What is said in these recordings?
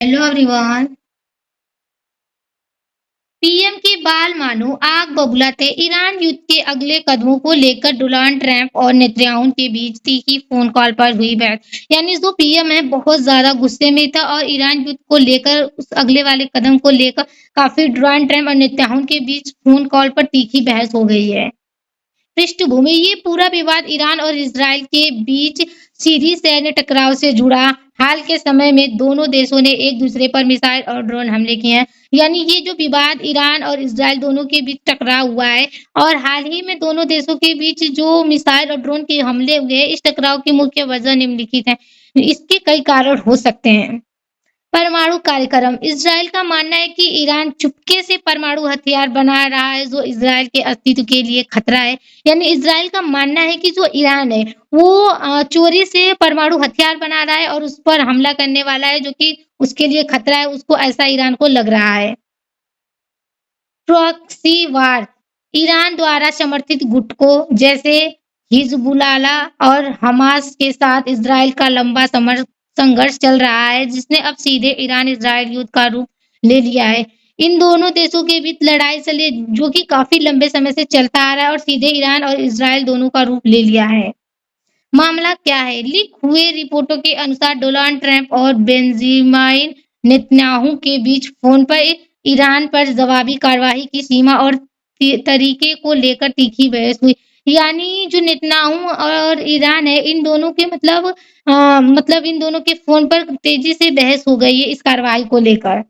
Hello everyone. PM की बाल मानो आग बबूला थे। ईरान युद्ध के अगले कदमों को लेकर डोनाल्ड ट्रंप और नेतन्याहू के बीच तीखी फोन कॉल पर हुई बहस। यानी जो पीएम है बहुत ज्यादा गुस्से में था और ईरान युद्ध को लेकर उस अगले वाले कदम को लेकर काफी डोनाल्ड ट्रंप और नेतन्याहू के बीच फोन कॉल पर तीखी बहस हो गई है। पृष्ठभूमि ये पूरा विवाद ईरान और इजराइल के बीच सीधी सैन्य टकराव से जुड़ा। हाल के समय में दोनों देशों ने एक दूसरे पर मिसाइल और ड्रोन हमले किए हैं। यानी ये जो विवाद ईरान और इजराइल दोनों के बीच टकराव हुआ है और हाल ही में दोनों देशों के बीच जो मिसाइल और ड्रोन के हमले हुए हैं, इस टकराव की मुख्य वजह निम्नलिखित है। इसके कई कारण हो सकते हैं। परमाणु कार्यक्रम। इस्राइल का मानना है कि ईरान चुपके से परमाणु हथियार बना रहा है जो इस्राइल के अस्तित्व के लिए खतरा है। यानी इस्राइल का मानना है कि जो ईरान है वो चोरी से परमाणु हथियार बना रहा है और उस पर हमला करने वाला है जो कि उसके लिए खतरा है, उसको ऐसा ईरान को लग रहा है। प्रॉक्सी वार। ईरान द्वारा समर्थित गुट को जैसे हिजबुल्लाह और हमास के साथ इस्राइल का लंबा समर संघर्ष चल रहा है जिसने अब सीधे ईरान इस्राइल युद्ध का रूप ले लिया है। इन दोनों देशों के बीच लड़ाई चले जो कि काफी लंबे समय से चलता आ रहा है और सीधे ईरान और इस्राइल दोनों का रूप ले लिया है। मामला क्या है? लीक हुए रिपोर्टों के अनुसार डोनाल्ड ट्रंप और बेंजामिन नेतन्याहू के बीच फोन पर ईरान पर जवाबी कार्रवाई की सीमा और तरीके को लेकर तीखी बहस हुई। यानी जो नेतन्याहू और ईरान है इन दोनों के मतलब इन दोनों के फोन पर तेजी से बहस हो गई है इस कार्रवाई को लेकर।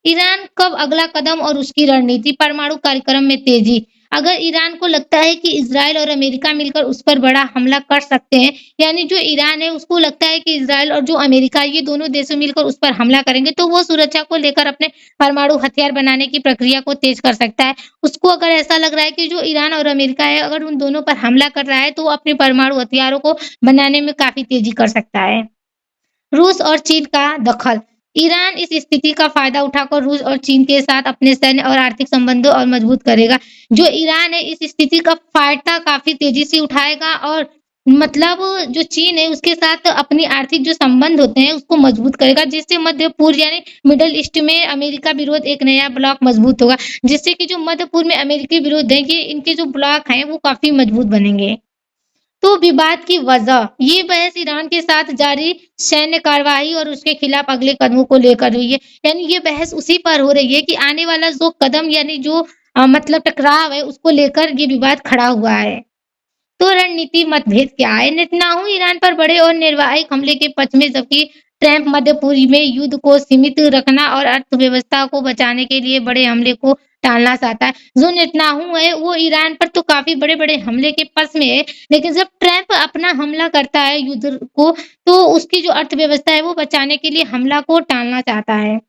ईरान कब अगला कदम और उसकी रणनीति। परमाणु कार्यक्रम में तेजी। अगर ईरान को लगता है कि इजराइल और अमेरिका मिलकर उस पर बड़ा हमला कर सकते हैं, यानी जो ईरान है उसको लगता है कि इजराइल और जो अमेरिका ये दोनों देशों मिलकर उस पर हमला करेंगे तो वो सुरक्षा को लेकर अपने परमाणु हथियार बनाने की प्रक्रिया को तेज कर सकता है। उसको अगर ऐसा लग रहा है कि जो ईरान और अमेरिका है अगर उन दोनों पर हमला कर रहा है तो वो अपने परमाणु हथियारों को बनाने में काफी तेजी कर सकता है। रूस और चीन का दखल। ईरान इस स्थिति का फायदा उठाकर रूस और चीन के साथ अपने सैन्य और आर्थिक संबंधों और मजबूत करेगा। जो ईरान है इस स्थिति का फायदा काफी तेजी से उठाएगा और जो चीन है उसके साथ अपनी आर्थिक जो संबंध होते हैं उसको मजबूत करेगा जिससे मध्य पूर्व यानी मिडल ईस्ट में अमेरिका विरोध एक नया ब्लॉक मजबूत होगा जिससे कि जो मध्य पूर्व में अमेरिकी विरोध है ये इनके जो ब्लॉक हैं वो काफी मजबूत बनेंगे। तो विवाद की वजह। ये बहस ईरान के साथ जारी सैन्य कार्रवाई और उसके खिलाफ अगले कदमों को लेकर हुई है। यानी ये बहस उसी पर हो रही है कि आने वाला जो कदम यानी जो टकराव है उसको लेकर ये विवाद खड़ा हुआ है। तो रणनीति मतभेद क्या है? नेतन्याहू ईरान पर बड़े और निर्णायक हमले के पक्ष में जबकि ट्रंप मध्य पूर्व में युद्ध को सीमित रखना और अर्थव्यवस्था को बचाने के लिए बड़े हमले को टालना चाहता है। जो नेतन्याहू है वो ईरान पर तो काफी बड़े-बड़े हमले के पक्ष में है, लेकिन जब ट्रंप अपना हमला करता है युद्ध को तो उसकी जो अर्थव्यवस्था है वो बचाने के लिए हमला को टालना चाहता है।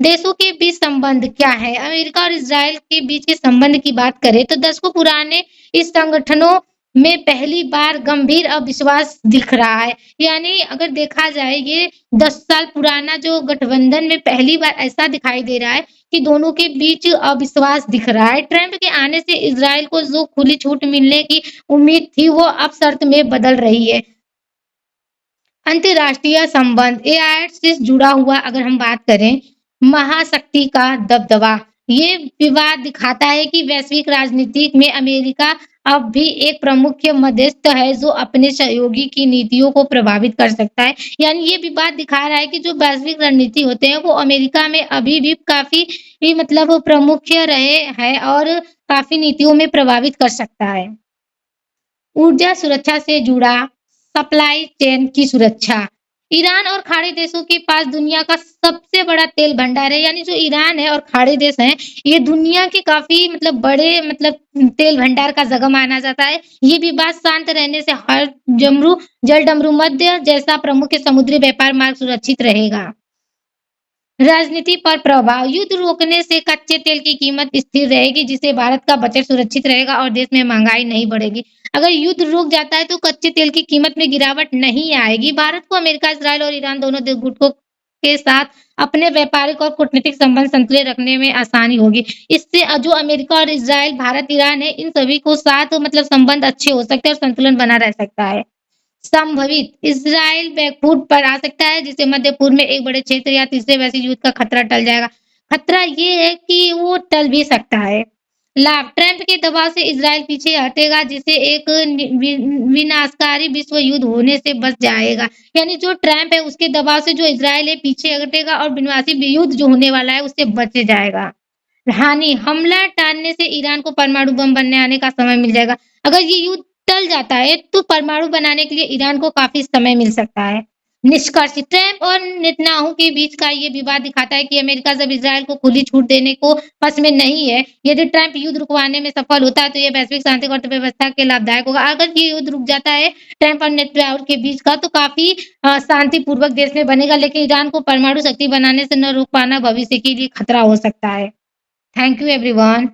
देशों के बीच संबंध क्या है? अमेरिका और इस्राइल के बीच के संबंध की बात करें तो दशकों पुराने इस संगठनों में पहली बार गंभीर अविश्वास दिख रहा है। यानी अगर देखा जाए ये 10 साल पुराना जो गठबंधन में पहली बार ऐसा दिखाई दे रहा है कि दोनों के बीच अविश्वास दिख रहा है। ट्रंप के आने से इस्राइल को जो खुली छूट मिलने की उम्मीद थी वो अब शर्त में बदल रही है। अंतर्राष्ट्रीय संबंध एआई से जुड़ा हुआ अगर हम बात करें महाशक्ति का दबदबा। ये विवाद दिखाता है कि वैश्विक राजनीति में अमेरिका अब भी एक प्रमुख मध्यस्थ है जो अपने सहयोगी की नीतियों को प्रभावित कर सकता है। यानी ये विवाद दिखा रहा है कि जो वैश्विक रणनीति होते हैं वो अमेरिका में अभी भी काफी प्रमुख रहे हैं और काफी नीतियों में प्रभावित कर सकता है। ऊर्जा सुरक्षा से जुड़ा सप्लाई चेन की सुरक्षा। ईरान और खाड़ी देशों के पास दुनिया का सबसे बड़ा तेल भंडार है। यानी जो ईरान है और खाड़ी देश हैं, ये दुनिया के काफ़ी बड़े तेल भंडार का जगह माना जाता है। ये विवाद शांत रहने से हर जलडमरू मध्य जैसा प्रमुख समुद्री व्यापार मार्ग सुरक्षित रहेगा। राजनीति पर प्रभाव। युद्ध रोकने से कच्चे तेल की कीमत स्थिर रहेगी जिससे भारत का बजट सुरक्षित रहेगा और देश में महंगाई नहीं बढ़ेगी। अगर युद्ध रुक जाता है तो कच्चे तेल की कीमत में गिरावट नहीं आएगी। भारत को अमेरिका, इस्राइल और ईरान दोनों गुटों के साथ अपने व्यापारिक और कूटनीतिक संबंध संतुलित रखने में आसानी होगी। इससे जो अमेरिका और इस्राइल, भारत, ईरान है इन सभी को साथ संबंध अच्छे हो सकते हैं और संतुलन बना रह सकता है। संभवित इज़राइल बैकफुट पर आ सकता है, जिससे मध्य पूर्व में एक बड़े क्षेत्र या तीसरे वैश्विक युद्ध का खतरा टल जाएगा। खतरा ये है कि वो टल भी सकता है। लाभ ट्रंप के दबाव से इज़राइल पीछे हटेगा, जिससे एक विनाशकारी विश्व युद्ध होने से बच जाएगा। यानी जो ट्रंप है उसके दबाव से जो इज़राइल है पीछे हटेगा और विनाशी युद्ध जो होने वाला है उससे बच जाएगा। हानि हमला टालने से ईरान को परमाणु बम बनने आने का समय मिल जाएगा। अगर ये युद्ध टल जाता है तो परमाणु बनाने के लिए ईरान को काफ़ी समय मिल सकता है। निष्कर्ष ट्रंप और नेतन्याहू के बीच का ये विवाद दिखाता है कि अमेरिका जब इज़राइल को खुली छूट देने को पक्ष में नहीं है। यदि ट्रंप युद्ध रुकवाने में सफल होता है तो ये वैश्विक शांति और अर्थव्यवस्था के लाभदायक होगा। अगर ये युद्ध रुक जाता है ट्रंप और नेतन्याहू के बीच का तो काफ़ी शांतिपूर्वक देश में बनेगा, लेकिन ईरान को परमाणु शक्ति बनाने से न रोक पाना भविष्य के लिए खतरा हो सकता है। Thank you everyone.